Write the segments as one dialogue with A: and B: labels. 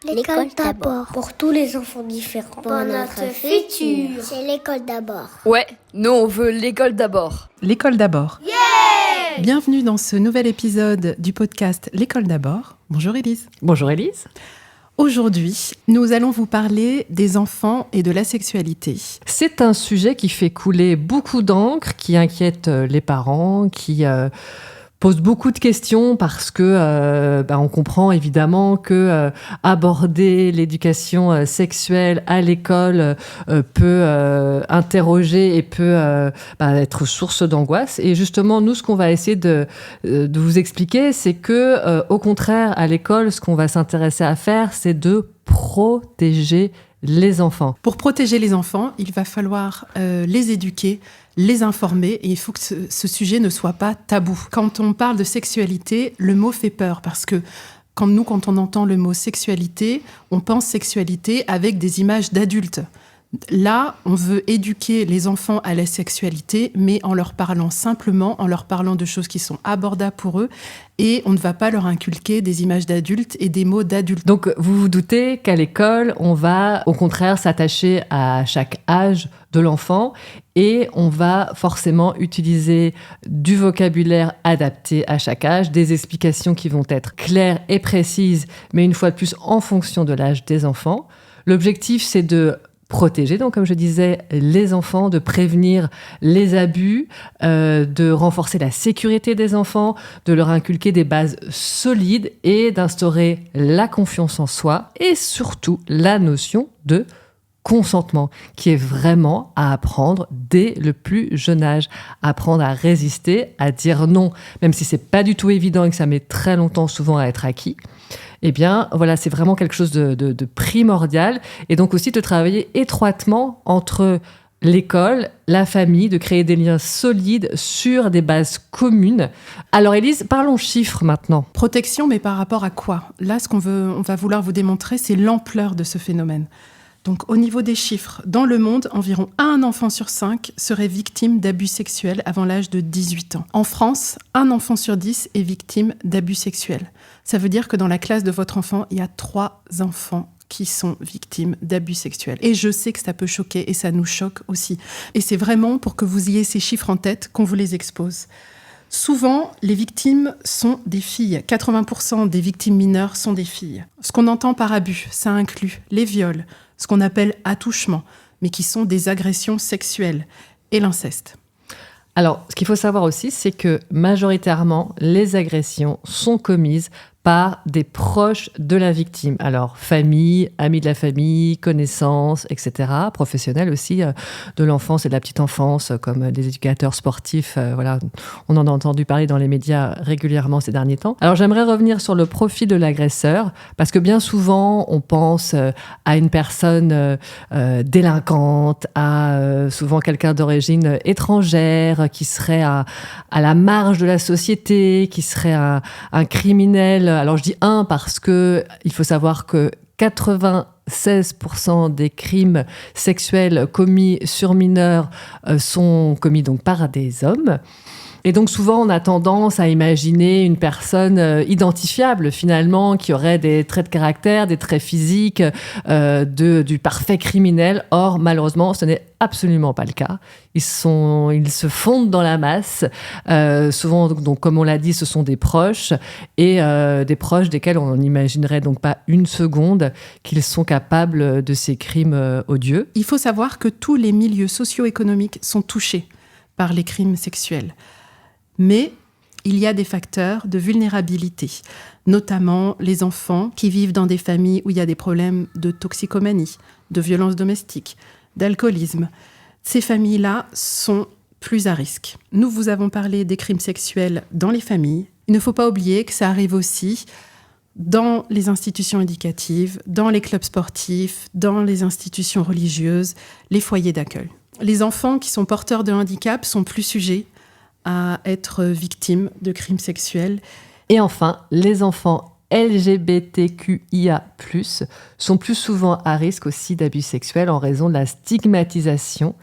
A: L'école d'abord.
B: Pour tous les enfants différents.
A: Pour notre futur. C'est l'école d'abord.
C: Ouais, nous on veut l'école d'abord.
D: L'école d'abord.
C: Yeah!
D: Bienvenue dans ce nouvel épisode du podcast L'école d'abord. Bonjour Élise.
E: Bonjour Élise.
D: Aujourd'hui, nous allons vous parler des enfants et de la sexualité.
E: C'est un sujet qui fait couler beaucoup d'encre, qui inquiète les parents, qui pose beaucoup de questions parce que on comprend évidemment que aborder l'éducation sexuelle à l'école peut interroger et peut être source d'angoisse. Et justement, nous, ce qu'on va essayer de vous expliquer, c'est que au contraire, à l'école, ce qu'on va s'intéresser à faire, c'est de protéger les enfants.
D: Pour protéger les enfants, il va falloir les éduquer, les informer, et il faut que ce sujet ne soit pas tabou. Quand on parle de sexualité, le mot fait peur parce que quand on entend le mot sexualité, on pense sexualité avec des images d'adultes. Là, on veut éduquer les enfants à la sexualité, mais en leur parlant simplement, en leur parlant de choses qui sont abordables pour eux, et on ne va pas leur inculquer des images d'adultes et des mots d'adultes.
E: Donc, vous vous doutez qu'à l'école, on va au contraire s'attacher à chaque âge de l'enfant et on va forcément utiliser du vocabulaire adapté à chaque âge, des explications qui vont être claires et précises, mais une fois de plus en fonction de l'âge des enfants. L'objectif, c'est de protéger, donc comme je disais, les enfants, de prévenir les abus, de renforcer la sécurité des enfants, de leur inculquer des bases solides et d'instaurer la confiance en soi et surtout la notion de consentement, qui est vraiment à apprendre dès le plus jeune âge. Apprendre à résister, à dire non, même si c'est pas du tout évident et que ça met très longtemps souvent à être acquis. Eh bien, voilà, c'est vraiment quelque chose de primordial. Et donc aussi de travailler étroitement entre l'école, la famille, de créer des liens solides sur des bases communes. Alors Élise, parlons chiffres maintenant.
D: Protection, mais par rapport à quoi ? Là, on va vouloir vous démontrer, c'est l'ampleur de ce phénomène. Donc, au niveau des chiffres, dans le monde, environ 1 enfant sur 5 serait victime d'abus sexuels avant l'âge de 18 ans. En France, 1 enfant sur 10 est victime d'abus sexuels. Ça veut dire que dans la classe de votre enfant, il y a 3 enfants qui sont victimes d'abus sexuels. Et je sais que ça peut choquer et ça nous choque aussi. Et c'est vraiment pour que vous ayez ces chiffres en tête qu'on vous les expose. Souvent, les victimes sont des filles. 80% des victimes mineures sont des filles. Ce qu'on entend par abus, ça inclut les viols, ce qu'on appelle attouchement, mais qui sont des agressions sexuelles, et l'inceste.
E: Alors, ce qu'il faut savoir aussi, c'est que majoritairement, les agressions sont commises par des proches de la victime. Alors, famille, amis de la famille, connaissances, etc. Professionnels aussi, de l'enfance et de la petite enfance, comme des éducateurs sportifs. Voilà, on en a entendu parler dans les médias régulièrement ces derniers temps. Alors, j'aimerais revenir sur le profil de l'agresseur, parce que bien souvent, on pense à une personne délinquante, à souvent quelqu'un d'origine étrangère, qui serait à la marge de la société, qui serait un criminel. Alors je dis parce que il faut savoir que 96% des crimes sexuels commis sur mineurs sont commis donc par des hommes. Et donc souvent, on a tendance à imaginer une personne identifiable finalement, qui aurait des traits de caractère, des traits physiques du parfait criminel. Or, malheureusement, ce n'est absolument pas le cas. Ils se fondent dans la masse. Souvent, donc, comme on l'a dit, ce sont des proches et des proches desquels on n'imaginerait donc pas une seconde qu'ils sont capables de ces crimes odieux.
D: Il faut savoir que tous les milieux socio-économiques sont touchés par les crimes sexuels. Mais il y a des facteurs de vulnérabilité, notamment les enfants qui vivent dans des familles où il y a des problèmes de toxicomanie, de violence domestique, d'alcoolisme. Ces familles-là sont plus à risque. Nous vous avons parlé des crimes sexuels dans les familles. Il ne faut pas oublier que ça arrive aussi dans les institutions éducatives, dans les clubs sportifs, dans les institutions religieuses, les foyers d'accueil. Les enfants qui sont porteurs de handicap sont plus sujets à être victimes de crimes sexuels.
E: Et enfin, les enfants LGBTQIA+, sont plus souvent à risque aussi d'abus sexuels en raison de la stigmatisation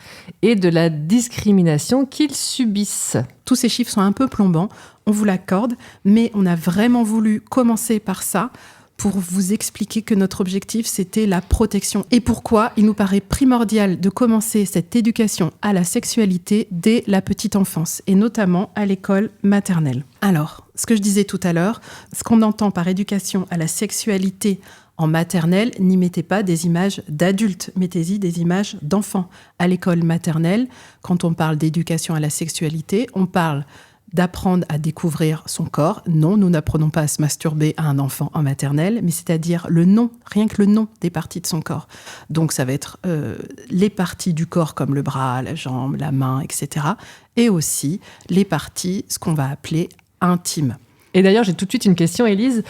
E: et de la discrimination qu'ils subissent.
D: Tous ces chiffres sont un peu plombants, on vous l'accorde, mais on a vraiment voulu commencer par ça pour vous expliquer que notre objectif, c'était la protection. Et pourquoi il nous paraît primordial de commencer cette éducation à la sexualité dès la petite enfance, et notamment à l'école maternelle. Alors, ce que je disais tout à l'heure, ce qu'on entend par éducation à la sexualité en maternelle, n'y mettez pas des images d'adultes, mettez-y des images d'enfants. À l'école maternelle, quand on parle d'éducation à la sexualité, on parle d'apprendre à découvrir son corps. Non, nous n'apprenons pas à se masturber à un enfant en maternelle, mais c'est-à-dire le nom, rien que le nom des parties de son corps. Donc ça va être les parties du corps comme le bras, la jambe, la main, etc. Et aussi les parties, ce qu'on va appeler intimes.
E: Et d'ailleurs, j'ai tout de suite une question, Élise.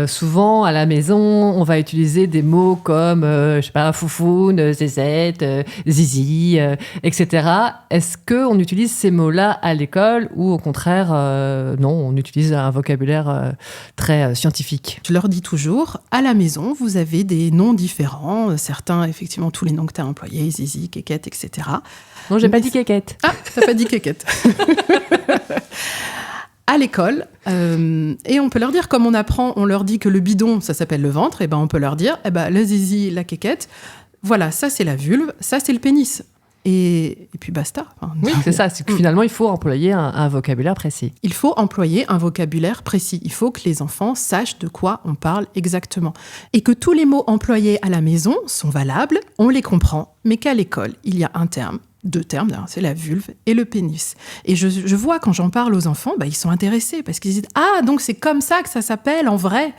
E: Souvent, à la maison, on va utiliser des mots comme, foufoune, zézette, zizi, etc. Est-ce qu'on utilise ces mots-là à l'école ou au contraire, non, on utilise un vocabulaire très scientifique?
D: Je leur dis toujours, à la maison, vous avez des noms différents. Certains, effectivement, tous les noms que tu as employés, zizi, kékette, etc.
E: Non, j'ai pas dit kékette.
D: Ah, t'as pas dit kékette. À l'école, et on peut leur dire, comme on leur dit que le bidon, ça s'appelle le ventre, et ben on peut leur dire, le zizi, la kékette, voilà, ça c'est la vulve, ça c'est le pénis. Et puis basta.
E: Oui, c'est ça, c'est que finalement il faut employer un vocabulaire précis.
D: Il faut employer un vocabulaire précis. Il faut que les enfants sachent de quoi on parle exactement. Et que tous les mots employés à la maison sont valables, on les comprend, mais qu'à l'école, il y a un terme, 2 termes, c'est la vulve et le pénis. Et je vois quand j'en parle aux enfants, ils sont intéressés parce qu'ils disent « Ah, donc c'est comme ça que ça s'appelle en vrai !»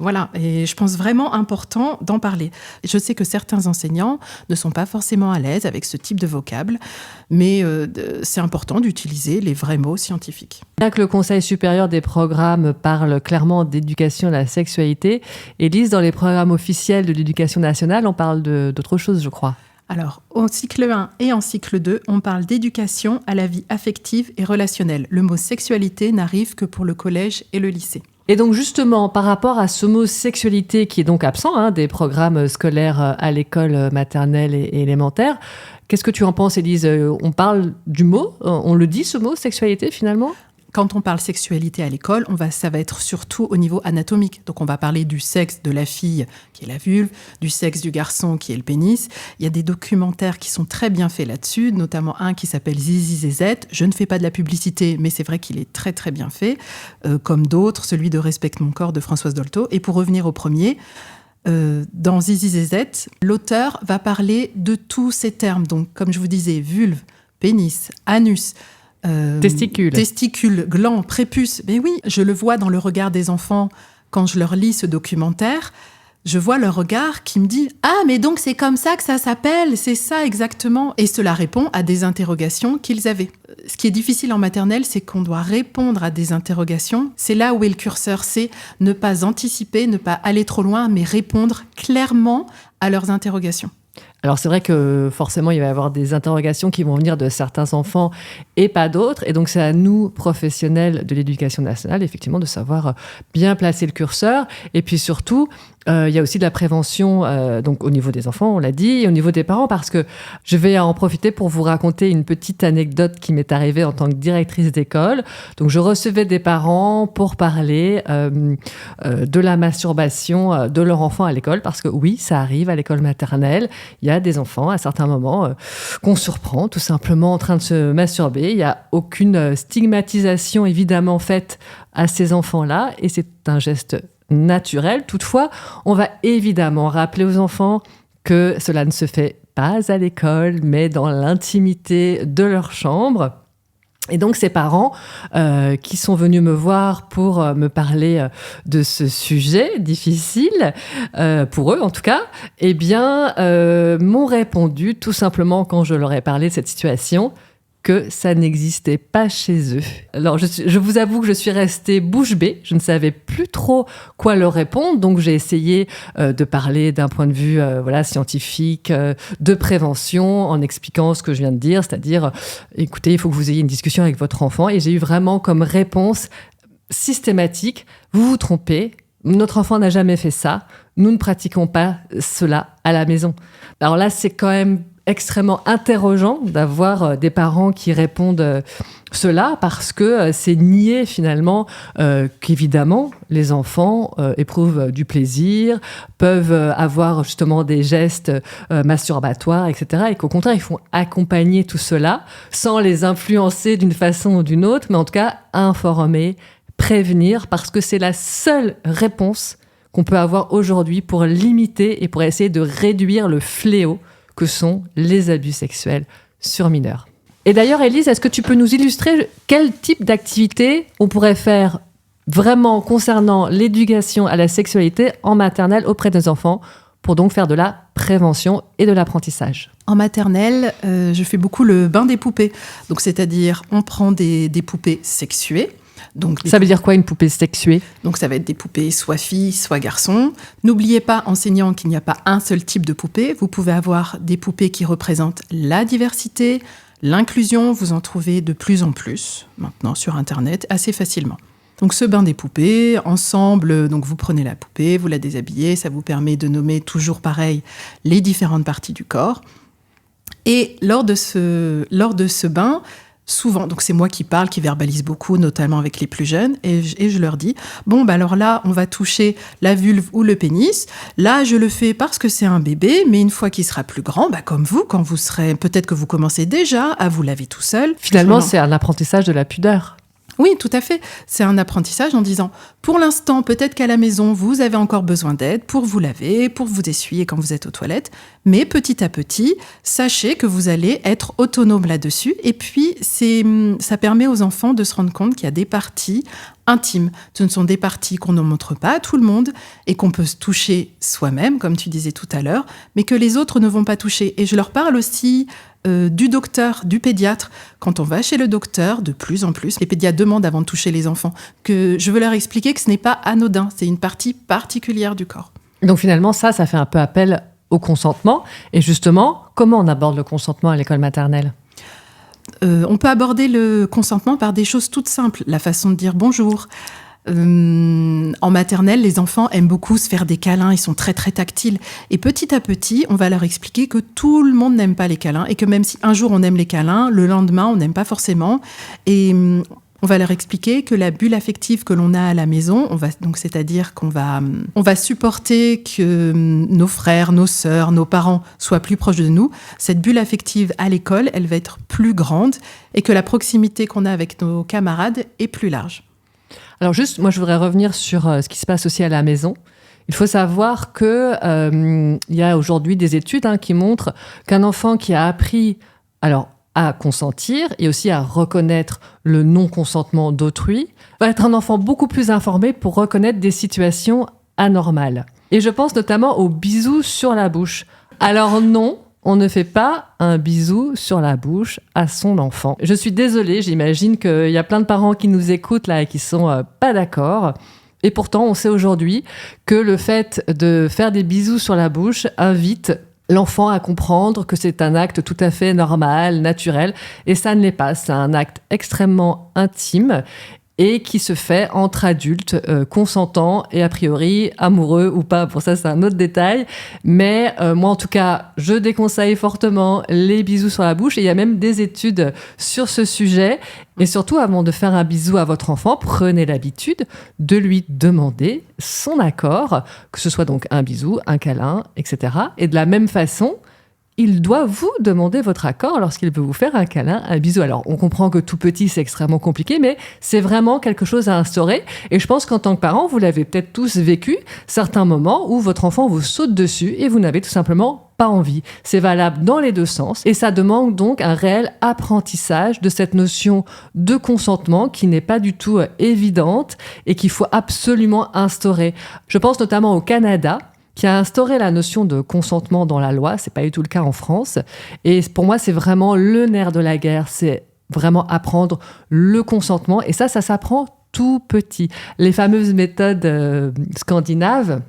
D: Voilà, et je pense vraiment important d'en parler. Je sais que certains enseignants ne sont pas forcément à l'aise avec ce type de vocable, mais c'est important d'utiliser les vrais mots scientifiques.
E: Bien que le Conseil supérieur des programmes parle clairement d'éducation à la sexualité, Élise, dans les programmes officiels de l'éducation nationale, on parle d'autre chose, je crois.
D: Alors, en cycle 1 et en cycle 2, on parle d'éducation à la vie affective et relationnelle. Le mot sexualité n'arrive que pour le collège et le lycée.
E: Et donc justement, par rapport à ce mot sexualité qui est donc absent des programmes scolaires à l'école maternelle et élémentaire, qu'est-ce que tu en penses, Élise? On parle du mot, on le dit ce mot, sexualité finalement?
D: Quand on parle sexualité à l'école, ça va être surtout au niveau anatomique. Donc on va parler du sexe de la fille, qui est la vulve, du sexe du garçon, qui est le pénis. Il y a des documentaires qui sont très bien faits là-dessus, notamment un qui s'appelle Zizi Zézette. Je ne fais pas de la publicité, mais c'est vrai qu'il est très très bien fait, comme d'autres, celui de Respecte mon corps de Françoise Dolto. Et pour revenir au premier, dans Zizi Zézette, l'auteur va parler de tous ces termes. Donc comme je vous disais, vulve, pénis, anus, testicules, glands, prépuce. Mais oui, je le vois dans le regard des enfants quand je leur lis ce documentaire. Je vois leur regard qui me dit « Ah, mais donc c'est comme ça que ça s'appelle, c'est ça exactement !» Et cela répond à des interrogations qu'ils avaient. Ce qui est difficile en maternelle, c'est qu'on doit répondre à des interrogations. C'est là où est le curseur, c'est ne pas anticiper, ne pas aller trop loin, mais répondre clairement à leurs interrogations.
E: Alors c'est vrai que forcément il va y avoir des interrogations qui vont venir de certains enfants et pas d'autres, et donc c'est à nous, professionnels de l'éducation nationale, effectivement de savoir bien placer le curseur, et puis surtout il y a aussi de la prévention donc au niveau des enfants, on l'a dit, et au niveau des parents, parce que je vais en profiter pour vous raconter une petite anecdote qui m'est arrivée en tant que directrice d'école. Donc je recevais des parents pour parler de la masturbation de leur enfant à l'école, parce que oui, ça arrive à l'école maternelle, il y a des enfants à certains moments qu'on surprend tout simplement en train de se masturber. Il n'y a aucune stigmatisation évidemment faite à ces enfants-là, et c'est un geste naturel. Toutefois, on va évidemment rappeler aux enfants que cela ne se fait pas à l'école, mais dans l'intimité de leur chambre. Et donc, ces parents qui sont venus me voir pour me parler de ce sujet difficile, pour eux en tout cas, m'ont répondu tout simplement quand je leur ai parlé de cette situation, que ça n'existait pas chez eux. Alors, je vous avoue que je suis restée bouche bée. Je ne savais plus trop quoi leur répondre. Donc, j'ai essayé de parler d'un point de vue scientifique, de prévention, en expliquant ce que je viens de dire, c'est-à-dire, écoutez, il faut que vous ayez une discussion avec votre enfant. Et j'ai eu vraiment comme réponse systématique, vous vous trompez, notre enfant n'a jamais fait ça, nous ne pratiquons pas cela à la maison. Alors là, c'est quand même extrêmement interrogeant d'avoir des parents qui répondent cela, parce que c'est nier finalement qu'évidemment les enfants éprouvent du plaisir, peuvent avoir justement des gestes masturbatoires, etc. Et qu'au contraire, il faut accompagner tout cela sans les influencer d'une façon ou d'une autre, mais en tout cas informer, prévenir, parce que c'est la seule réponse qu'on peut avoir aujourd'hui pour limiter et pour essayer de réduire le fléau que sont les abus sexuels sur mineurs. Et d'ailleurs, Élise, est-ce que tu peux nous illustrer quel type d'activité on pourrait faire vraiment concernant l'éducation à la sexualité en maternelle auprès des enfants pour donc faire de la prévention et de l'apprentissage?
D: En maternelle, je fais beaucoup le bain des poupées. Donc, c'est-à-dire, on prend des poupées sexuées. Donc,
E: ça veut dire quoi, une poupée sexuée?
D: Donc, ça va être des poupées soit filles, soit garçons. N'oubliez pas, enseignants, qu'il n'y a pas un seul type de poupée. Vous pouvez avoir des poupées qui représentent la diversité, l'inclusion. Vous en trouvez de plus en plus maintenant sur Internet, assez facilement. Donc, ce bain des poupées, ensemble, donc vous prenez la poupée, vous la déshabillez. Ça vous permet de nommer toujours pareil les différentes parties du corps. Et lors de ce bain, souvent, donc c'est moi qui parle, qui verbalise beaucoup, notamment avec les plus jeunes, et je leur dis, alors là, on va toucher la vulve ou le pénis. Là, je le fais parce que c'est un bébé, mais une fois qu'il sera plus grand, comme vous, quand vous serez, peut-être que vous commencez déjà à vous laver tout seul.
E: Finalement, c'est un apprentissage de la pudeur.
D: Oui, tout à fait. C'est un apprentissage en disant, pour l'instant, peut-être qu'à la maison, vous avez encore besoin d'aide pour vous laver, pour vous essuyer quand vous êtes aux toilettes. Mais petit à petit, sachez que vous allez être autonome là-dessus. Et puis, ça permet aux enfants de se rendre compte qu'il y a des parties intimes. Ce ne sont des parties qu'on ne montre pas à tout le monde et qu'on peut se toucher soi-même, comme tu disais tout à l'heure, mais que les autres ne vont pas toucher. Et je leur parle aussi du docteur, du pédiatre. Quand on va chez le docteur, de plus en plus, les pédiatres demandent avant de toucher les enfants que je veux leur expliquer que ce n'est pas anodin, c'est une partie particulière du corps.
E: Donc finalement, ça fait un peu appel au consentement. Et justement, comment on aborde le consentement à l'école maternelle ?
D: On peut aborder le consentement par des choses toutes simples. La façon de dire bonjour. En maternelle, les enfants aiment beaucoup se faire des câlins, ils sont très très tactiles. Et petit à petit, on va leur expliquer que tout le monde n'aime pas les câlins et que même si un jour on aime les câlins, le lendemain on n'aime pas forcément. Et on va leur expliquer que la bulle affective que l'on a à la maison, c'est-à-dire qu'on va supporter que nos frères, nos sœurs, nos parents soient plus proches de nous. Cette bulle affective à l'école, elle va être plus grande et que la proximité qu'on a avec nos camarades est plus large.
E: Alors juste, moi je voudrais revenir sur ce qui se passe aussi à la maison. Il faut savoir que il y a aujourd'hui des études qui montrent qu'un enfant qui a appris à consentir et aussi à reconnaître le non-consentement d'autrui va être un enfant beaucoup plus informé pour reconnaître des situations anormales. Et je pense notamment aux bisous sur la bouche. Alors non, on ne fait pas un bisou sur la bouche à son enfant. Je suis désolée, j'imagine qu'il y a plein de parents qui nous écoutent là et qui sont pas d'accord. Et pourtant, on sait aujourd'hui que le fait de faire des bisous sur la bouche invite l'enfant à comprendre que c'est un acte tout à fait normal, naturel. Et ça ne l'est pas. C'est un acte extrêmement intime et qui se fait entre adultes consentants et a priori amoureux ou pas. Pour ça, c'est un autre détail. Mais moi, en tout cas, je déconseille fortement les bisous sur la bouche. Et il y a même des études sur ce sujet. Et surtout, avant de faire un bisou à votre enfant, prenez l'habitude de lui demander son accord, que ce soit donc un bisou, un câlin, etc. Et de la même façon, il doit vous demander votre accord lorsqu'il veut vous faire un câlin, un bisou. Alors, on comprend que tout petit, c'est extrêmement compliqué, mais c'est vraiment quelque chose à instaurer. Et je pense qu'en tant que parent, vous l'avez peut-être tous vécu, certains moments où votre enfant vous saute dessus et vous n'avez tout simplement pas envie. C'est valable dans les deux sens. Et ça demande donc un réel apprentissage de cette notion de consentement qui n'est pas du tout évidente et qu'il faut absolument instaurer. Je pense notamment au Canada, qui a instauré la notion de consentement dans la loi. C'est pas du tout le cas en France. Et pour moi, c'est vraiment le nerf de la guerre. C'est vraiment apprendre le consentement. Et ça s'apprend tout petit. Les fameuses méthodes scandinaves,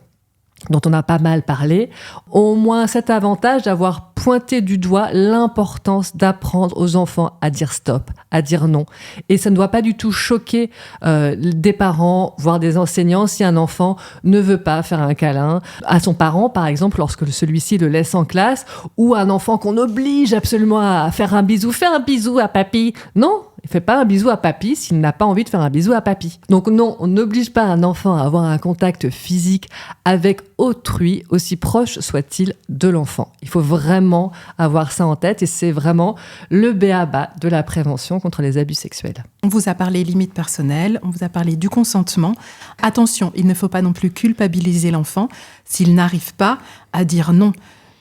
E: dont on a pas mal parlé, ont au moins cet avantage d'avoir pointer du doigt l'importance d'apprendre aux enfants à dire stop, à dire non. Et ça ne doit pas du tout choquer des parents, voire des enseignants, si un enfant ne veut pas faire un câlin à son parent, par exemple, lorsque celui-ci le laisse en classe, ou un enfant qu'on oblige absolument à faire un bisou. Fais un bisou à papy. Non, il ne fait pas un bisou à papy s'il n'a pas envie de faire un bisou à papy. Donc non, on n'oblige pas un enfant à avoir un contact physique avec autrui, aussi proche soit-il de l'enfant. Il faut vraiment avoir ça en tête et c'est vraiment le b.a.-ba de la prévention contre les abus sexuels.
D: On vous a parlé limites personnelles, on vous a parlé du consentement. Attention, il ne faut pas non plus culpabiliser l'enfant s'il n'arrive pas à dire non.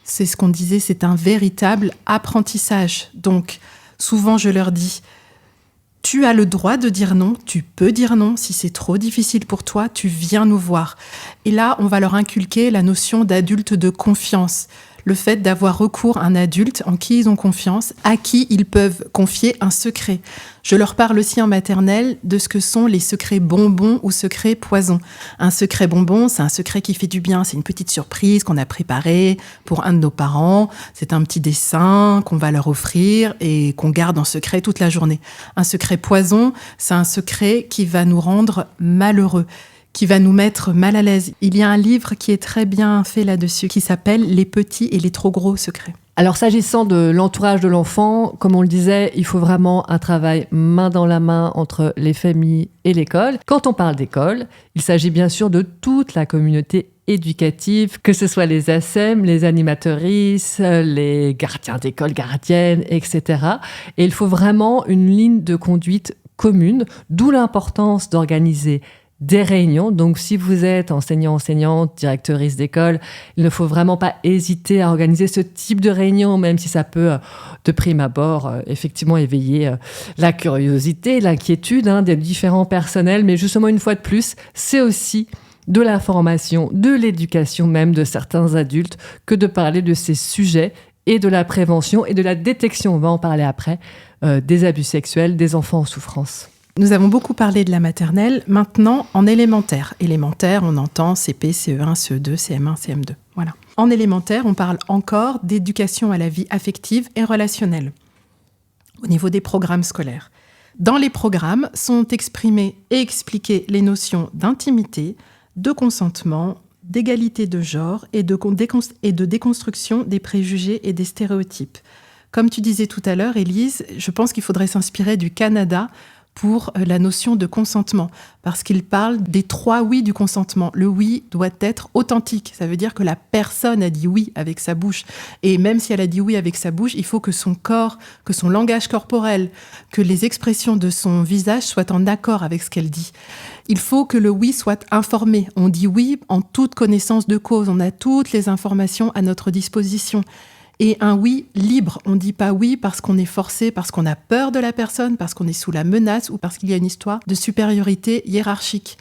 D: C'est ce qu'on disait, c'est un véritable apprentissage. Donc, souvent, je leur dis, tu as le droit de dire non, tu peux dire non. Si c'est trop difficile pour toi, tu viens nous voir. Et là, on va leur inculquer la notion d'adulte de confiance. Le fait d'avoir recours à un adulte en qui ils ont confiance, à qui ils peuvent confier un secret. Je leur parle aussi en maternelle de ce que sont les secrets bonbons ou secrets poisons. Un secret bonbon, c'est un secret qui fait du bien. C'est une petite surprise qu'on a préparée pour un de nos parents. C'est un petit dessin qu'on va leur offrir et qu'on garde en secret toute la journée. Un secret poison, c'est un secret qui va nous rendre malheureux, qui va nous mettre mal à l'aise. Il y a un livre qui est très bien fait là-dessus, qui s'appelle « Les petits et les trop gros secrets ».
E: Alors, s'agissant de l'entourage de l'enfant, comme on le disait, il faut vraiment un travail main dans la main entre les familles et l'école. Quand on parle d'école, il s'agit bien sûr de toute la communauté éducative, que ce soit les ASEM, les animatrices, les gardiens d'école, gardiennes, etc. Et il faut vraiment une ligne de conduite commune, d'où l'importance d'organiser des réunions. Donc, si vous êtes enseignant, enseignante, directrice d'école, il ne faut vraiment pas hésiter à organiser ce type de réunion, même si ça peut, de prime abord, effectivement éveiller la curiosité, l'inquiétude des différents personnels. Mais justement, une fois de plus, c'est aussi de l'information, de l'éducation même de certains adultes que de parler de ces sujets et de la prévention et de la détection, on va en parler après, des abus sexuels des enfants en souffrance.
D: Nous avons beaucoup parlé de la maternelle. Maintenant, en élémentaire. Élémentaire, on entend CP, CE1, CE2, CM1, CM2. Voilà. En élémentaire, on parle encore d'éducation à la vie affective et relationnelle au niveau des programmes scolaires. Dans les programmes sont exprimées et expliquées les notions d'intimité, de consentement, d'égalité de genre et de déconstruction des préjugés et des stéréotypes. Comme tu disais tout à l'heure, Élise, je pense qu'il faudrait s'inspirer du Canada pour la notion de consentement, parce qu'il parle des 3 oui du consentement. Le oui doit être authentique, ça veut dire que la personne a dit oui avec sa bouche, et même si elle a dit oui avec sa bouche, il faut que son corps, que son langage corporel, que les expressions de son visage soient en accord avec ce qu'elle dit. Il faut que le oui soit informé. On dit oui en toute connaissance de cause, on a toutes les informations à notre disposition. Et un oui libre. On ne dit pas oui parce qu'on est forcé, parce qu'on a peur de la personne, parce qu'on est sous la menace ou parce qu'il y a une histoire de supériorité hiérarchique.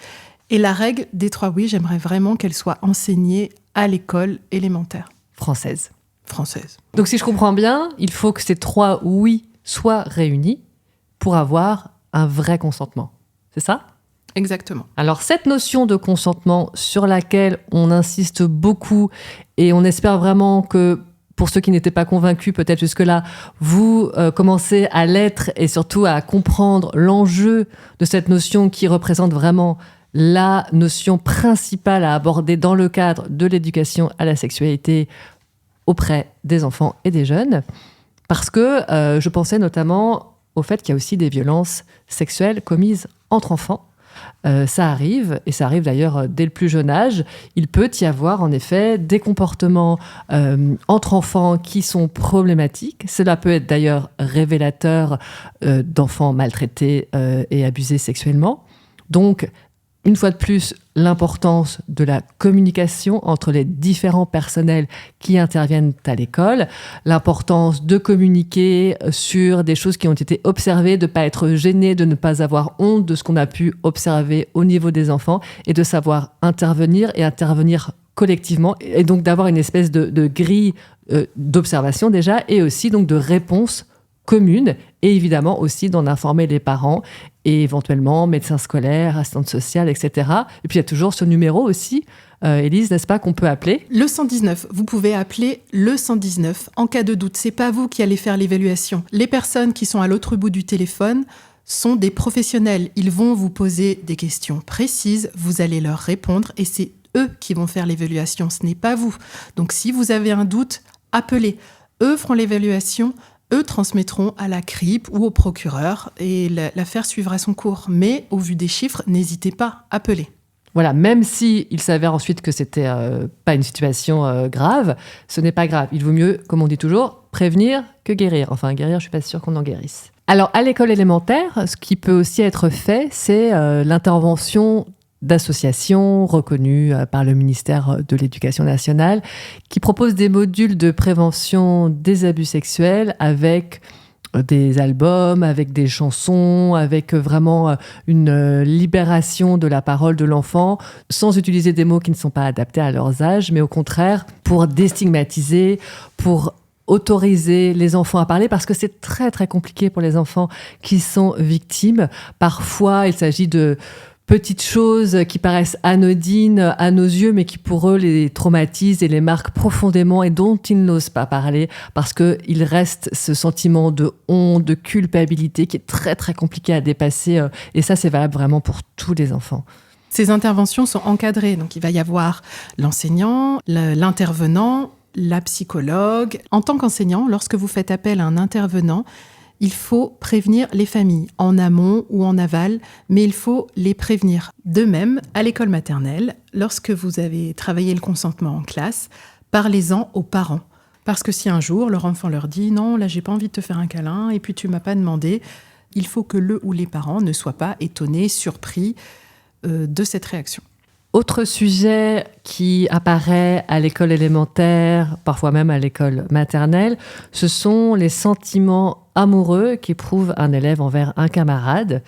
D: Et la règle des 3 oui, j'aimerais vraiment qu'elle soit enseignée à l'école élémentaire.
E: Française.
D: Donc
E: si je comprends bien, il faut que ces 3 oui soient réunis pour avoir un vrai consentement. C'est ça ?
D: Exactement.
E: Alors, cette notion de consentement sur laquelle on insiste beaucoup et on espère vraiment que pour ceux qui n'étaient pas convaincus, peut-être jusque-là, vous commencez à l'être et surtout à comprendre l'enjeu de cette notion qui représente vraiment la notion principale à aborder dans le cadre de l'éducation à la sexualité auprès des enfants et des jeunes. Parce que je pensais notamment au fait qu'il y a aussi des violences sexuelles commises entre enfants. Ça arrive, et ça arrive d'ailleurs dès le plus jeune âge. Il peut y avoir en effet des comportements entre enfants qui sont problématiques. Cela peut être d'ailleurs révélateur d'enfants maltraités et abusés sexuellement. Donc, une fois de plus, l'importance de la communication entre les différents personnels qui interviennent à l'école, l'importance de communiquer sur des choses qui ont été observées, de ne pas être gêné, de ne pas avoir honte de ce qu'on a pu observer au niveau des enfants et de savoir intervenir et intervenir collectivement et donc d'avoir une espèce de grille d'observation déjà et aussi donc de réponse commune et évidemment aussi d'en informer les parents et éventuellement médecins scolaires, assistantes sociales, etc. Et puis il y a toujours ce numéro aussi, Élise, n'est-ce pas, qu'on peut appeler ?
D: Le 119, vous pouvez appeler le 119 en cas de doute. C'est pas vous qui allez faire l'évaluation. Les personnes qui sont à l'autre bout du téléphone sont des professionnels. Ils vont vous poser des questions précises, vous allez leur répondre et c'est eux qui vont faire l'évaluation, ce n'est pas vous. Donc si vous avez un doute, appelez. Eux feront l'évaluation, eux transmettront à la CRIP ou au procureur et l'affaire suivra son cours. Mais au vu des chiffres, n'hésitez pas, appelez.
E: Voilà, même s'il s'avère ensuite que c'était pas une situation grave, ce n'est pas grave. Il vaut mieux, comme on dit toujours, prévenir que guérir. Enfin, guérir, je suis pas sûre qu'on en guérisse. Alors, à l'école élémentaire, ce qui peut aussi être fait, c'est l'intervention d'associations reconnues par le ministère de l'Éducation nationale qui proposent des modules de prévention des abus sexuels avec des albums, avec des chansons, avec vraiment une libération de la parole de l'enfant, sans utiliser des mots qui ne sont pas adaptés à leurs âges, mais au contraire pour déstigmatiser, pour autoriser les enfants à parler, parce que c'est très très compliqué pour les enfants qui sont victimes. Parfois, il s'agit de petites choses qui paraissent anodines à nos yeux, mais qui pour eux les traumatisent et les marquent profondément et dont ils n'osent pas parler parce qu'il reste ce sentiment de honte, de culpabilité qui est très très compliqué à dépasser. Et ça, c'est valable vraiment pour tous les enfants.
D: Ces interventions sont encadrées, donc il va y avoir l'enseignant, l'intervenant, la psychologue. En tant qu'enseignant, lorsque vous faites appel à un intervenant, il faut prévenir les familles, en amont ou en aval, mais il faut les prévenir. De même, à l'école maternelle, lorsque vous avez travaillé le consentement en classe, parlez-en aux parents. Parce que si un jour, leur enfant leur dit « Non, là, j'ai pas envie de te faire un câlin, et puis tu m'as pas demandé », il faut que le ou les parents ne soient pas étonnés, surpris de cette réaction.
E: Autre sujet qui apparaît à l'école élémentaire, parfois même à l'école maternelle, ce sont les sentiments amoureux qu'éprouve un élève envers un camarade.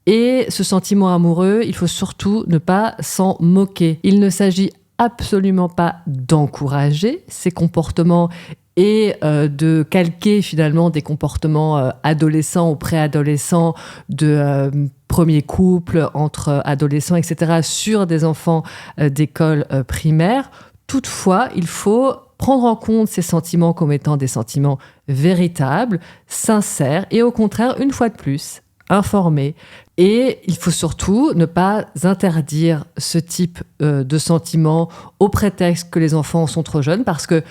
E: Et ce sentiment amoureux, il faut surtout ne pas s'en moquer. Il ne s'agit absolument pas d'encourager ces comportements et de calquer finalement des comportements adolescents ou préadolescents de premier couple entre adolescents, etc., sur des enfants d'école primaire. Toutefois, il faut prendre en compte ces sentiments comme étant des sentiments véritables, sincères et au contraire, une fois de plus, informés. Et il faut surtout ne pas interdire ce type de sentiments au prétexte que les enfants sont trop jeunes parce que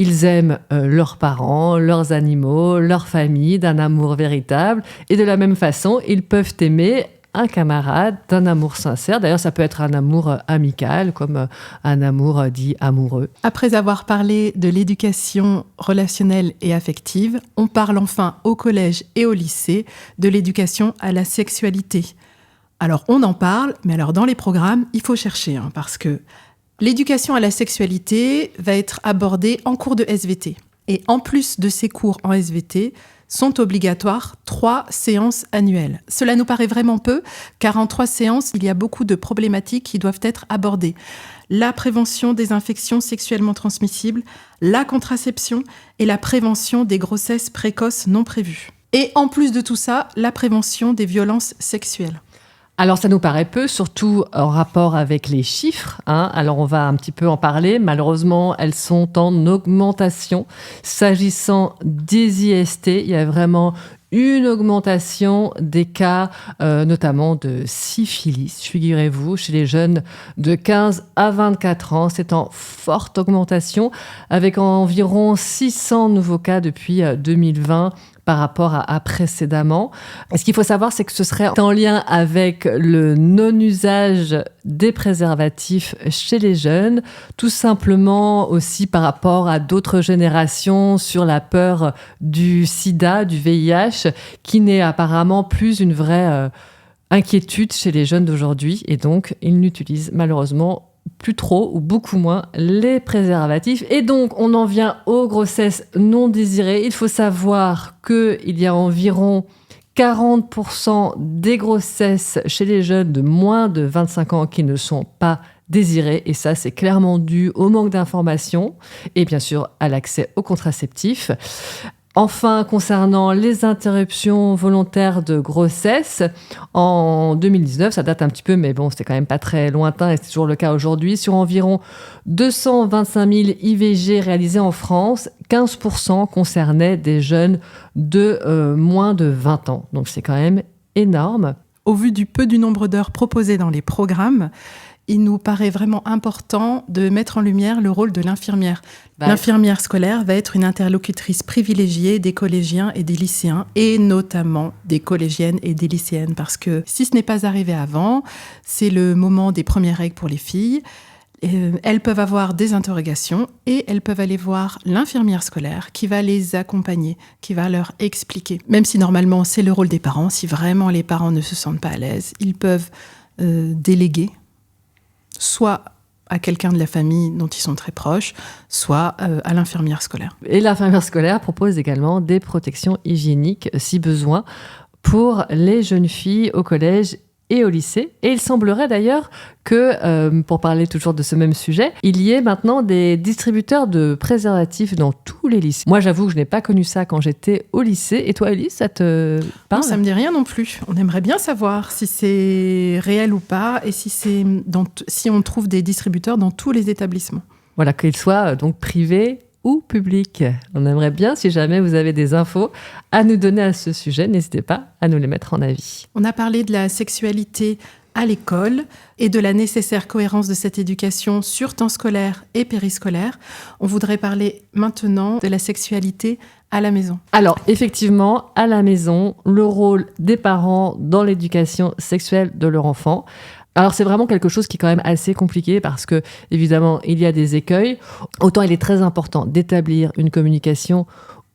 E: ils aiment leurs parents, leurs animaux, leur famille d'un amour véritable. Et de la même façon, ils peuvent aimer un camarade d'un amour sincère. D'ailleurs, ça peut être un amour amical, comme un amour dit amoureux.
D: Après avoir parlé de l'éducation relationnelle et affective, on parle enfin au collège et au lycée de l'éducation à la sexualité. Alors, on en parle, mais alors dans les programmes, il faut chercher, parce que l'éducation à la sexualité va être abordée en cours de SVT. Et en plus de ces cours en SVT, sont obligatoires 3 séances annuelles. Cela nous paraît vraiment peu, car en 3 séances, il y a beaucoup de problématiques qui doivent être abordées. La prévention des infections sexuellement transmissibles, la contraception et la prévention des grossesses précoces non prévues. Et en plus de tout ça, la prévention des violences sexuelles.
E: Alors, ça nous paraît peu, surtout en rapport avec les chiffres. Alors, on va un petit peu en parler. Malheureusement, elles sont en augmentation. S'agissant des IST, il y a vraiment une augmentation des cas, notamment de syphilis, figurez-vous, chez les jeunes de 15 à 24 ans. C'est en forte augmentation, avec environ 600 nouveaux cas depuis 2020 par rapport à précédemment. Et ce qu'il faut savoir, c'est que ce serait en lien avec le non-usage des préservatifs chez les jeunes, tout simplement aussi par rapport à d'autres générations sur la peur du sida, du VIH, qui n'est apparemment plus une vraie inquiétude chez les jeunes d'aujourd'hui. Et donc, ils n'utilisent malheureusement plus trop ou beaucoup moins les préservatifs. Et donc, on en vient aux grossesses non désirées. Il faut savoir qu'il y a environ 40% des grossesses chez les jeunes de moins de 25 ans qui ne sont pas désirées. Et ça, c'est clairement dû au manque d'information et bien sûr à l'accès aux contraceptifs. Enfin, concernant les interruptions volontaires de grossesse, en 2019, ça date un petit peu, mais bon, c'était quand même pas très lointain et c'est toujours le cas aujourd'hui, sur environ 225 000 IVG réalisés en France, 15% concernaient des jeunes de moins de 20 ans. Donc c'est quand même énorme.
D: Au vu du peu du nombre d'heures proposées dans les programmes, il nous paraît vraiment important de mettre en lumière le rôle de l'infirmière. L'infirmière scolaire va être une interlocutrice privilégiée des collégiens et des lycéens, et notamment des collégiennes et des lycéennes, parce que si ce n'est pas arrivé avant, c'est le moment des premières règles pour les filles. Elles peuvent avoir des interrogations et elles peuvent aller voir l'infirmière scolaire qui va les accompagner, qui va leur expliquer. Même si normalement c'est le rôle des parents, si vraiment les parents ne se sentent pas à l'aise, ils peuvent déléguer soit à quelqu'un de la famille dont ils sont très proches, soit à l'infirmière scolaire.
E: Et l'infirmière scolaire propose également des protections hygiéniques, si besoin, pour les jeunes filles au collège et au lycée. Et il semblerait d'ailleurs que, pour parler toujours de ce même sujet, il y ait maintenant des distributeurs de préservatifs dans tous les lycées. Moi, j'avoue que je n'ai pas connu ça quand j'étais au lycée. Et toi, Elise, ça te parle ?
D: Non, ça me dit rien non plus. On aimerait bien savoir si c'est réel ou pas et si on trouve des distributeurs dans tous les établissements.
E: Voilà, qu'ils soient donc privés ou publics. On aimerait bien, si jamais vous avez des infos à nous donner à ce sujet, n'hésitez pas à nous les mettre en avis.
D: On a parlé de la sexualité à l'école et de la nécessaire cohérence de cette éducation sur temps scolaire et périscolaire. On voudrait parler maintenant de la sexualité à la maison.
E: Alors, effectivement, à la maison, le rôle des parents dans l'éducation sexuelle de leur enfant. Alors, c'est vraiment quelque chose qui est quand même assez compliqué parce que, évidemment, il y a des écueils. Autant il est très important d'établir une communication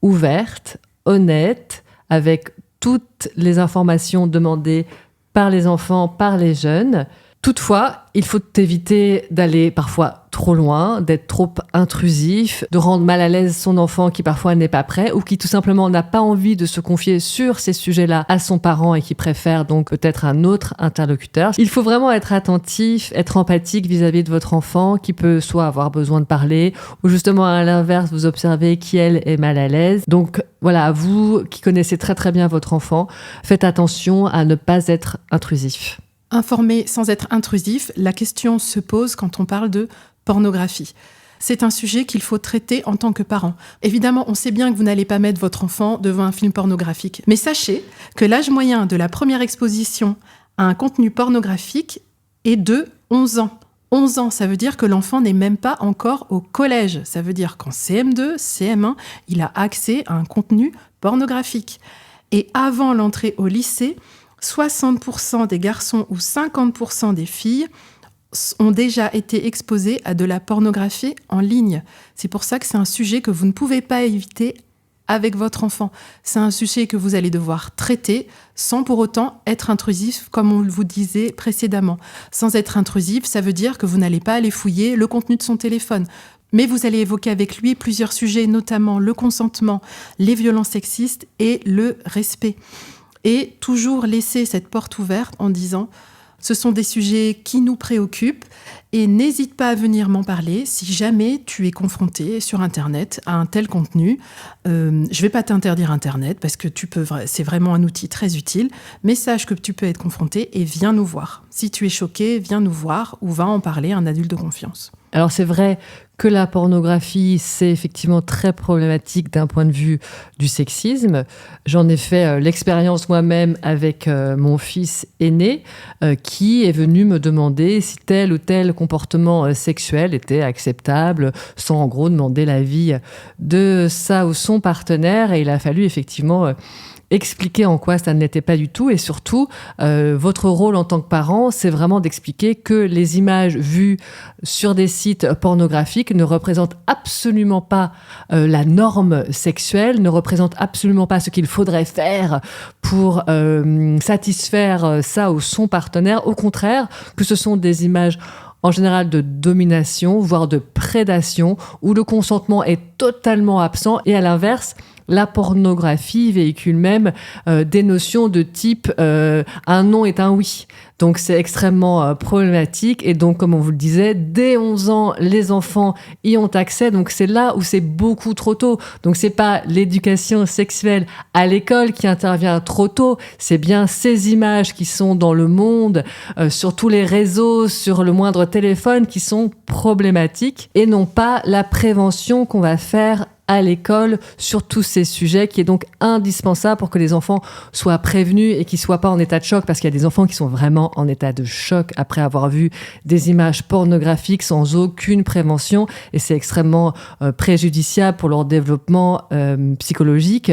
E: ouverte, honnête, avec toutes les informations demandées par les enfants, par les jeunes. Toutefois, il faut éviter d'aller parfois trop loin, d'être trop intrusif, de rendre mal à l'aise son enfant qui parfois n'est pas prêt ou qui tout simplement n'a pas envie de se confier sur ces sujets-là à son parent et qui préfère donc peut-être un autre interlocuteur. Il faut vraiment être attentif, être empathique vis-à-vis de votre enfant qui peut soit avoir besoin de parler ou justement à l'inverse, vous observez qui elle est mal à l'aise. Donc voilà, vous qui connaissez très très bien votre enfant, faites attention à ne pas être intrusif.
D: Informer sans être intrusif, la question se pose quand on parle de pornographie. C'est un sujet qu'il faut traiter en tant que parent. Évidemment, on sait bien que vous n'allez pas mettre votre enfant devant un film pornographique. Mais sachez que l'âge moyen de la première exposition à un contenu pornographique est de 11 ans. 11 ans, ça veut dire que l'enfant n'est même pas encore au collège. Ça veut dire qu'en CM2, CM1, il a accès à un contenu pornographique. Et avant l'entrée au lycée, 60% des garçons ou 50% des filles ont déjà été exposés à de la pornographie en ligne. C'est pour ça que c'est un sujet que vous ne pouvez pas éviter avec votre enfant. C'est un sujet que vous allez devoir traiter sans pour autant être intrusif, comme on vous disait précédemment. Sans être intrusif, ça veut dire que vous n'allez pas aller fouiller le contenu de son téléphone. Mais vous allez évoquer avec lui plusieurs sujets, notamment le consentement, les violences sexistes et le respect. Et toujours laisser cette porte ouverte en disant « ce sont des sujets qui nous préoccupent et n'hésite pas à venir m'en parler si jamais tu es confronté sur Internet à un tel contenu. Je ne vais pas t'interdire Internet parce que c'est vraiment un outil très utile, mais sache que tu peux être confronté et viens nous voir. Si tu es choqué, viens nous voir ou va en parler à un adulte de confiance. »
E: Alors c'est vrai que la pornographie, c'est effectivement très problématique d'un point de vue du sexisme. J'en ai fait l'expérience moi-même avec mon fils aîné qui est venu me demander si tel ou tel comportement sexuel était acceptable, sans en gros demander l'avis de sa ou son partenaire. Et il a fallu effectivement expliquer en quoi ça ne l'était pas du tout et surtout, votre rôle en tant que parent, c'est vraiment d'expliquer que les images vues sur des sites pornographiques ne représentent absolument pas la norme sexuelle, ne représentent absolument pas ce qu'il faudrait faire pour satisfaire ça ou son partenaire. Au contraire, que ce sont des images en général de domination, voire de prédation, où le consentement est totalement absent. Et à l'inverse, La pornographie véhicule même des notions de type un non est un oui. Donc c'est extrêmement problématique et donc comme on vous le disait, dès 11 ans, les enfants y ont accès. Donc c'est là où c'est beaucoup trop tôt. Donc c'est pas l'éducation sexuelle à l'école qui intervient trop tôt, c'est bien ces images qui sont dans le monde, sur tous les réseaux, sur le moindre téléphone qui sont problématiques et non pas la prévention qu'on va faire à l'école sur tous ces sujets qui est donc indispensable pour que les enfants soient prévenus et qu'ils soient pas en état de choc parce qu'il y a des enfants qui sont vraiment en état de choc après avoir vu des images pornographiques sans aucune prévention et c'est extrêmement préjudiciable pour leur développement psychologique.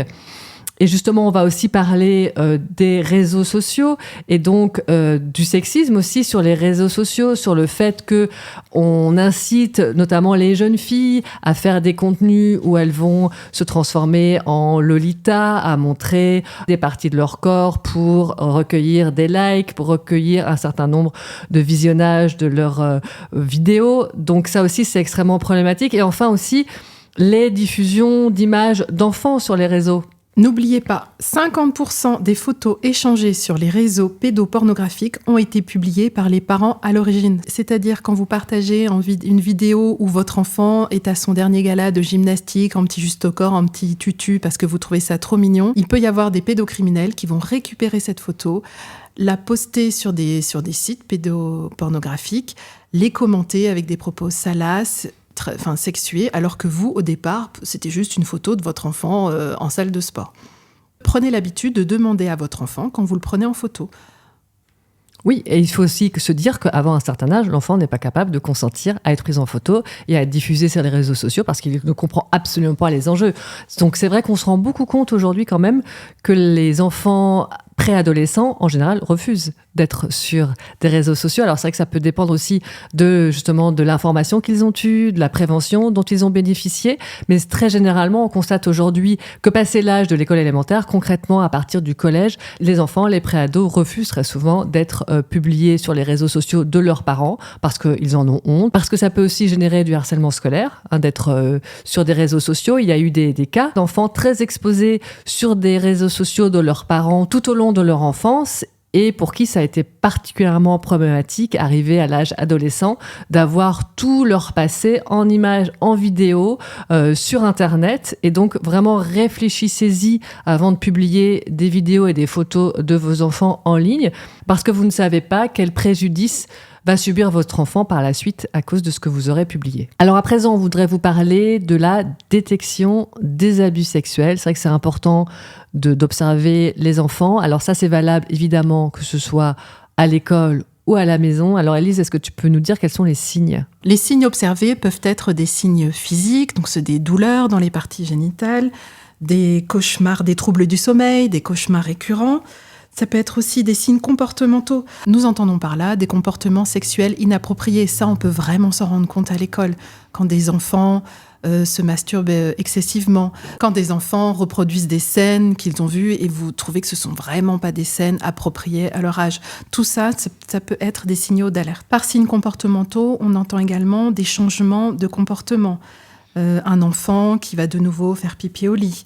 E: Et justement, on va aussi parler des réseaux sociaux et donc du sexisme aussi sur les réseaux sociaux, sur le fait que on incite notamment les jeunes filles à faire des contenus où elles vont se transformer en Lolita, à montrer des parties de leur corps pour recueillir des likes, pour recueillir un certain nombre de visionnages de leurs vidéos. Donc ça aussi, c'est extrêmement problématique. Et enfin aussi, les diffusions d'images d'enfants sur les réseaux.
D: N'oubliez pas, 50% des photos échangées sur les réseaux pédopornographiques ont été publiées par les parents à l'origine. C'est-à-dire quand vous partagez une vidéo où votre enfant est à son dernier gala de gymnastique, en petit juste au corps, en petit tutu, parce que vous trouvez ça trop mignon, il peut y avoir des pédocriminels qui vont récupérer cette photo, la poster sur des sites pédopornographiques, les commenter avec des propos salaces, sexuée, alors que vous, au départ, c'était juste une photo de votre enfant en salle de sport. Prenez l'habitude de demander à votre enfant quand vous le prenez en photo.
E: Oui, et il faut aussi se dire qu'avant un certain âge, l'enfant n'est pas capable de consentir à être pris en photo et à être diffusé sur les réseaux sociaux parce qu'il ne comprend absolument pas les enjeux. Donc c'est vrai qu'on se rend beaucoup compte aujourd'hui quand même que les enfants préadolescents, en général, refusent d'être sur des réseaux sociaux. Alors c'est vrai que ça peut dépendre aussi de l'information qu'ils ont eue, de la prévention dont ils ont bénéficié, mais très généralement, on constate aujourd'hui que passé l'âge de l'école élémentaire, concrètement à partir du collège, les enfants, les préados refusent très souvent d'être publiés sur les réseaux sociaux de leurs parents parce qu'ils en ont honte, parce que ça peut aussi générer du harcèlement scolaire, d'être sur des réseaux sociaux. Il y a eu des cas d'enfants très exposés sur des réseaux sociaux de leurs parents tout au long de leur enfance et pour qui ça a été particulièrement problématique, arrivé à l'âge adolescent, d'avoir tout leur passé en images, en vidéo, sur Internet. Et donc, vraiment, réfléchissez-y avant de publier des vidéos et des photos de vos enfants en ligne, parce que vous ne savez pas quel préjudice va subir votre enfant par la suite à cause de ce que vous aurez publié. Alors à présent, on voudrait vous parler de la détection des abus sexuels. C'est vrai que c'est important d'observer les enfants. Alors ça, c'est valable évidemment que ce soit à l'école ou à la maison. Alors Élise, est-ce que tu peux nous dire quels sont les signes ?
D: Les signes observés peuvent être des signes physiques, donc c'est des douleurs dans les parties génitales, des cauchemars, des troubles du sommeil, des cauchemars récurrents. Ça peut être aussi des signes comportementaux. Nous entendons par là des comportements sexuels inappropriés. Ça, on peut vraiment s'en rendre compte à l'école. Quand des enfants se masturbent excessivement, quand des enfants reproduisent des scènes qu'ils ont vues et vous trouvez que ce sont vraiment pas des scènes appropriées à leur âge. Tout ça, ça peut être des signaux d'alerte. Par signes comportementaux, on entend également des changements de comportement. Un enfant qui va de nouveau faire pipi au lit.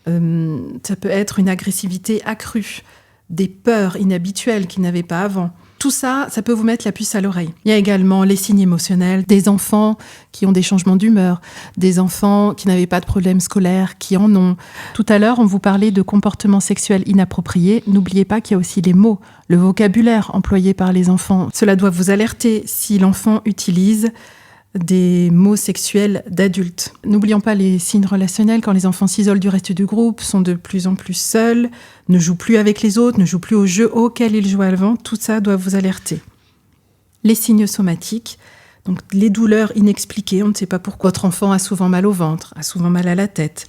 D: Ça peut être une agressivité accrue. Des peurs inhabituelles qu'ils n'avaient pas avant. Tout ça, ça peut vous mettre la puce à l'oreille. Il y a également les signes émotionnels, des enfants qui ont des changements d'humeur, des enfants qui n'avaient pas de problèmes scolaires, qui en ont. Tout à l'heure, on vous parlait de comportements sexuels inappropriés. N'oubliez pas qu'il y a aussi les mots, le vocabulaire employé par les enfants. Cela doit vous alerter si l'enfant utilise des mots sexuels d'adultes. N'oublions pas les signes relationnels quand les enfants s'isolent du reste du groupe, sont de plus en plus seuls, ne jouent plus avec les autres, ne jouent plus aux jeux auxquels ils jouaient avant. Tout ça doit vous alerter. Les signes somatiques, donc les douleurs inexpliquées, on ne sait pas pourquoi. Votre enfant a souvent mal au ventre, a souvent mal à la tête,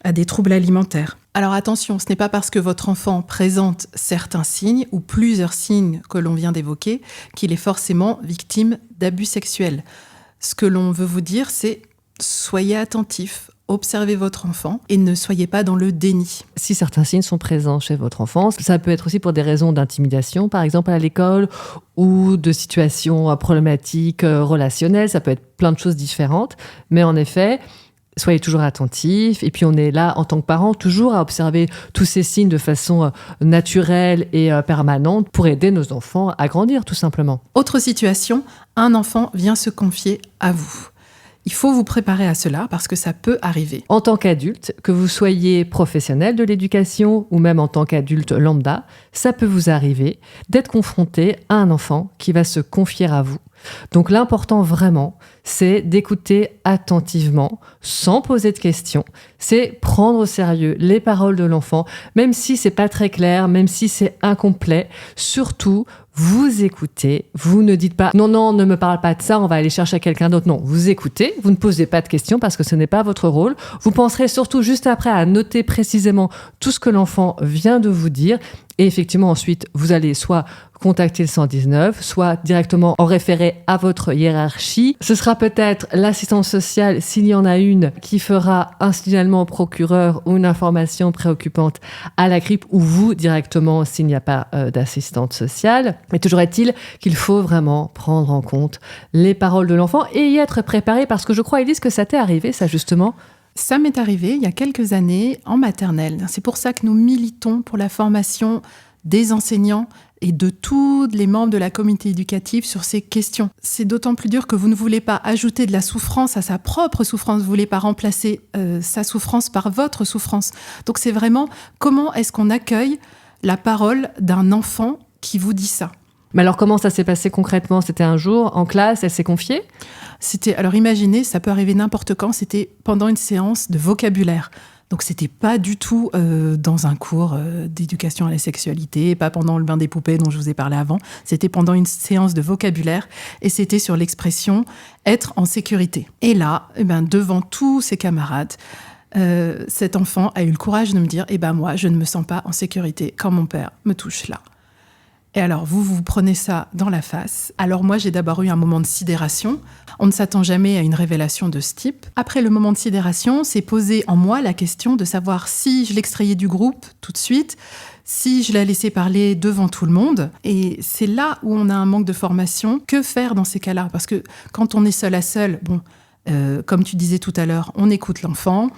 D: a des troubles alimentaires. Alors attention, ce n'est pas parce que votre enfant présente certains signes ou plusieurs signes que l'on vient d'évoquer qu'il est forcément victime d'abus sexuels. Ce que l'on veut vous dire, c'est soyez attentifs, observez votre enfant et ne soyez pas dans le déni.
E: Si certains signes sont présents chez votre enfant, ça peut être aussi pour des raisons d'intimidation, par exemple à l'école, ou de situations problématiques relationnelles, ça peut être plein de choses différentes. Mais en effet, Soyez toujours attentifs. Et puis, on est là, en tant que parents, toujours à observer tous ces signes de façon naturelle et permanente pour aider nos enfants à grandir, tout simplement.
D: Autre situation, un enfant vient se confier à vous. Il faut vous préparer à cela parce que ça peut arriver.
E: En tant qu'adulte, que vous soyez professionnel de l'éducation ou même en tant qu'adulte lambda, ça peut vous arriver d'être confronté à un enfant qui va se confier à vous. Donc l'important vraiment, c'est d'écouter attentivement, sans poser de questions. C'est prendre au sérieux les paroles de l'enfant, même si c'est pas très clair, même si c'est incomplet. Surtout, vous écoutez, vous ne dites pas « Non, ne me parle pas de ça, on va aller chercher quelqu'un d'autre ». Non, vous écoutez, vous ne posez pas de questions parce que ce n'est pas votre rôle. Vous penserez surtout juste après à noter précisément tout ce que l'enfant vient de vous dire. Et effectivement, ensuite, vous allez soit contacter le 119, soit directement en référer à votre hiérarchie. Ce sera peut-être l'assistante sociale, s'il y en a une, qui fera un signalement au procureur ou une information préoccupante à la CRIP, ou vous directement s'il n'y a pas d'assistante sociale. Mais toujours est-il qu'il faut vraiment prendre en compte les paroles de l'enfant et y être préparé, parce que je crois, Élise, que ça t'est arrivé, ça justement.
D: Ça m'est arrivé il y a quelques années en maternelle. C'est pour ça que nous militons pour la formation des enseignants et de tous les membres de la communauté éducative sur ces questions. C'est d'autant plus dur que vous ne voulez pas ajouter de la souffrance à sa propre souffrance. Vous ne voulez pas remplacer sa souffrance par votre souffrance. Donc c'est vraiment comment est-ce qu'on accueille la parole d'un enfant qui vous dit ça.
E: Mais alors comment ça s'est passé concrètement ? C'était un jour en classe, elle s'est confiée ?
D: Alors imaginez, ça peut arriver n'importe quand, c'était pendant une séance de vocabulaire. Donc c'était pas du tout dans un cours d'éducation à la sexualité, pas pendant le bain des poupées dont je vous ai parlé avant, c'était pendant une séance de vocabulaire et c'était sur l'expression « être en sécurité ». Et là, devant tous ses camarades, cet enfant a eu le courage de me dire « moi, je ne me sens pas en sécurité quand mon père me touche là ». Et alors, vous prenez ça dans la face. Alors moi, j'ai d'abord eu un moment de sidération. On ne s'attend jamais à une révélation de ce type. Après le moment de sidération, c'est posé en moi la question de savoir si je l'extrayais du groupe tout de suite, si je la laissais parler devant tout le monde. Et c'est là où on a un manque de formation. Que faire dans ces cas-là ? Parce que quand on est seul à seul, comme tu disais tout à l'heure, on écoute l'enfant,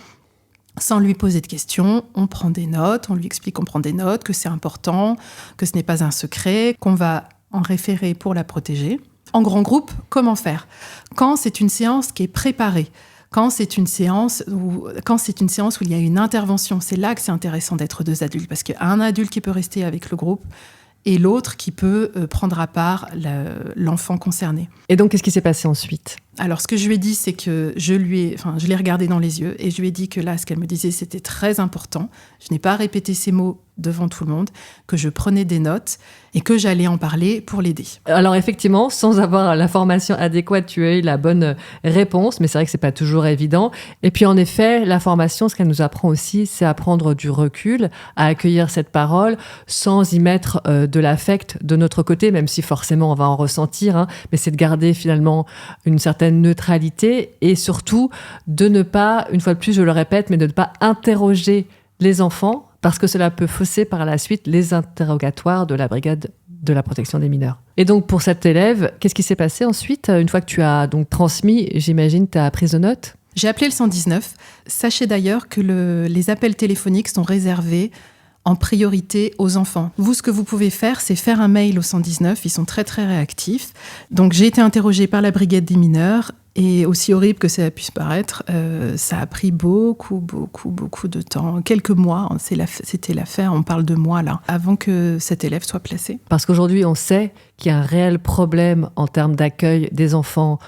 D: sans lui poser de questions, on prend des notes, on lui explique qu'on prend des notes, que c'est important, que ce n'est pas un secret, qu'on va en référer pour la protéger. En grand groupe, comment faire ? Quand c'est une séance qui est préparée, quand c'est une séance où il y a une intervention, c'est là que c'est intéressant d'être deux adultes, parce qu'il y a un adulte qui peut rester avec le groupe et l'autre qui peut prendre à part l'enfant concerné.
E: Et donc, qu'est-ce qui s'est passé ensuite ? Alors,
D: ce que je lui ai dit, c'est que je l'ai regardé dans les yeux et je lui ai dit que là, ce qu'elle me disait, c'était très important. Je n'ai pas répété ces mots devant tout le monde, que je prenais des notes et que j'allais en parler pour l'aider.
E: Alors effectivement, sans avoir l'information adéquate, tu as eu la bonne réponse, mais c'est vrai que c'est pas toujours évident. Et puis en effet, la formation, ce qu'elle nous apprend aussi, c'est à prendre du recul, à accueillir cette parole sans y mettre de l'affect de notre côté, même si forcément on va en ressentir, mais c'est de garder finalement une certaine neutralité et surtout de ne pas, une fois de plus je le répète, mais de ne pas interroger les enfants, parce que cela peut fausser par la suite les interrogatoires de la brigade de la protection des mineurs. Et donc pour cet élève, qu'est-ce qui s'est passé ensuite ? Une fois que tu as donc transmis, j'imagine, ta prise de notes ?
D: J'ai appelé le 119. Sachez d'ailleurs que les appels téléphoniques sont réservés en priorité aux enfants. Vous, ce que vous pouvez faire, c'est faire un mail au 119. Ils sont très, très réactifs. Donc, j'ai été interrogée par la brigade des mineurs. Et aussi horrible que ça puisse paraître, ça a pris beaucoup de temps. Quelques mois, c'était l'affaire, on parle de mois là, avant que cet élève soit placé.
E: Parce qu'aujourd'hui, on sait qu'il y a un réel problème en termes d'accueil des enfants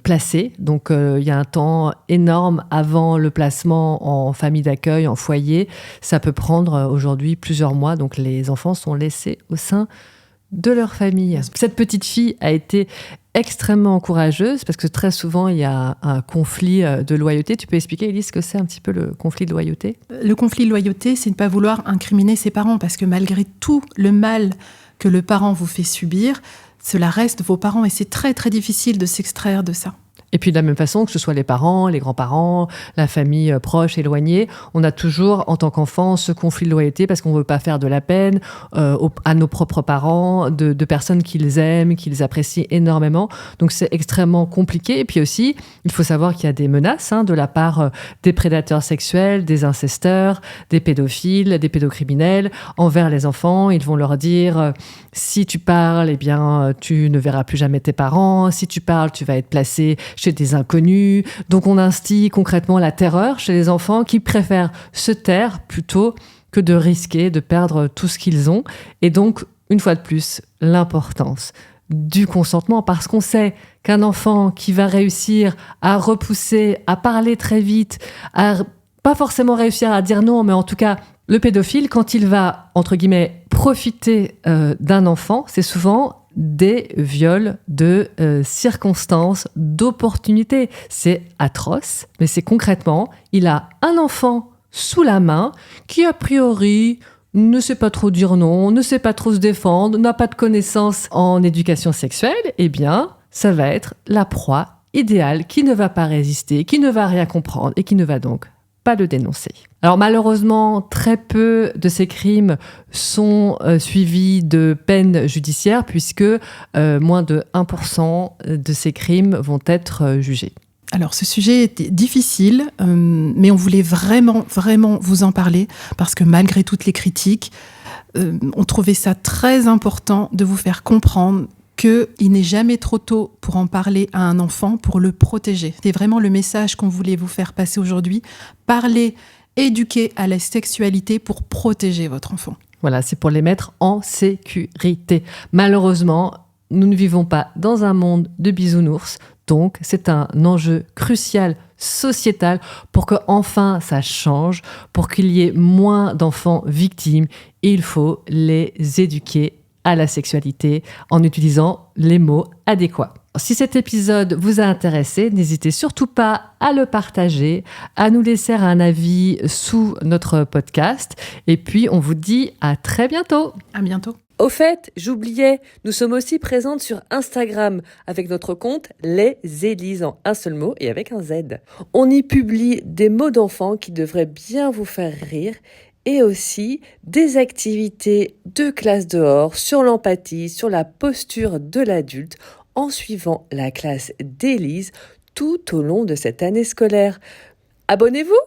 E: placés. Donc, il y a un temps énorme avant le placement en famille d'accueil, en foyer. Ça peut prendre aujourd'hui plusieurs mois. Donc, les enfants sont laissés au sein de leur famille. Cette petite fille a été extrêmement courageuse parce que très souvent, il y a un conflit de loyauté. Tu peux expliquer, Élise, ce que c'est un petit peu le conflit de loyauté ?
D: Le conflit de loyauté, c'est ne pas vouloir incriminer ses parents parce que malgré tout le mal que le parent vous fait subir, cela reste vos parents et c'est très, très difficile de s'extraire de ça.
E: Et puis de la même façon, que ce soit les parents, les grands-parents, la famille proche, éloignée, on a toujours, en tant qu'enfant, ce conflit de loyauté parce qu'on ne veut pas faire de la peine à nos propres parents, de personnes qu'ils aiment, qu'ils apprécient énormément. Donc c'est extrêmement compliqué. Et puis aussi, il faut savoir qu'il y a des menaces de la part des prédateurs sexuels, des incesteurs, des pédophiles, des pédocriminels envers les enfants. Ils vont leur dire si tu parles, eh bien, tu ne verras plus jamais tes parents. Si tu parles, tu vas être placé chez des inconnus. Donc on instille concrètement la terreur chez les enfants qui préfèrent se taire plutôt que de risquer de perdre tout ce qu'ils ont. Et donc, une fois de plus, l'importance du consentement, parce qu'on sait qu'un enfant qui va réussir à repousser, à parler très vite, à pas forcément réussir à dire non, mais en tout cas, le pédophile, quand il va, entre guillemets, profiter d'un enfant, c'est souvent des viols de circonstances, d'opportunités. C'est atroce, mais c'est concrètement, il a un enfant sous la main qui, a priori, ne sait pas trop dire non, ne sait pas trop se défendre, n'a pas de connaissances en éducation sexuelle, eh bien, ça va être la proie idéale qui ne va pas résister, qui ne va rien comprendre et qui ne va donc pas le dénoncer. Alors malheureusement, très peu de ces crimes sont suivis de peines judiciaires puisque moins de 1% de ces crimes vont être jugés.
D: Alors, ce sujet était difficile, mais on voulait vraiment vous en parler parce que malgré toutes les critiques, on trouvait ça très important de vous faire comprendre qu'il n'est jamais trop tôt pour en parler à un enfant, pour le protéger. C'est vraiment le message qu'on voulait vous faire passer aujourd'hui. Parler, éduquer à la sexualité pour protéger votre enfant.
E: Voilà, c'est pour les mettre en sécurité. Malheureusement, nous ne vivons pas dans un monde de bisounours, donc c'est un enjeu crucial sociétal pour que enfin ça change, pour qu'il y ait moins d'enfants victimes. Et il faut les éduquer à la sexualité en utilisant les mots adéquats. Si cet épisode vous a intéressé, n'hésitez surtout pas à le partager, à nous laisser un avis sous notre podcast. Et puis, on vous dit à très bientôt.
D: À bientôt.
F: Au fait, j'oubliais, nous sommes aussi présentes sur Instagram avec notre compte Les Élises en un seul mot et avec un Z. On y publie des mots d'enfants qui devraient bien vous faire rire et aussi des activités de classe dehors sur l'empathie, sur la posture de l'adulte en suivant la classe d'Élise tout au long de cette année scolaire. Abonnez-vous!